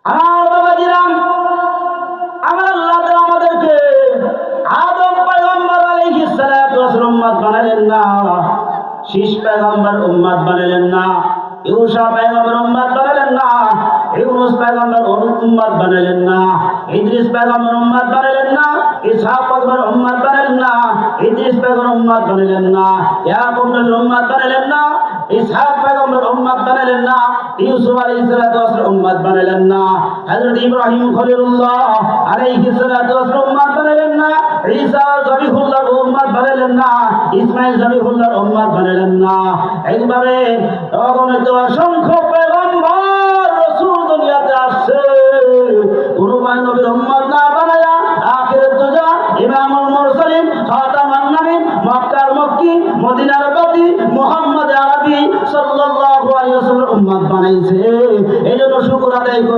আমার বাবাজিরাম, আমার আল্লাহ তাআলা আমাদেরকে আদম পয়গম্বর আলাইহিস সালাতু ওয়াস সালাম উম্মত বানালেন না, শীষ পয়গম্বর উম্মত বানালেন না, ইউসা পয়গম্বর উম্মত বানালেন না, ইউনুস পয়গম্বর উম্মত বানালেন না, ইদ্রিস পয়গম্বর উম্মত বানালেন না, ইসহাক পয়গম্বর উম্মত বানালেন না, ইদ্রিস পয়গম্বর উম্মত বানালেন না, ইয়াকুব নবীর উম্মত বানালেন না, ইসহাক পয়গম্বর উম্মত বানালেন না, ইউসুফ আলাইহিস সালাতু ওয়াস সালাম উম্মত বানালেন না, হযরত ইব্রাহিম খলিলুল্লাহ আলাইহিস সালাতু ওয়াস সালাম উম্মত বানালেন না, ঈসা জবিহুল্লাহর উম্মত বানালেন না, ইসমাঈল জবিহুল্লাহর উম্মত বানালেন না। এইভাবে অগণিত অসংখ্য পয়গম্বর রাসূল দুনিয়াতে আসছে, কোন নবীর উম্মত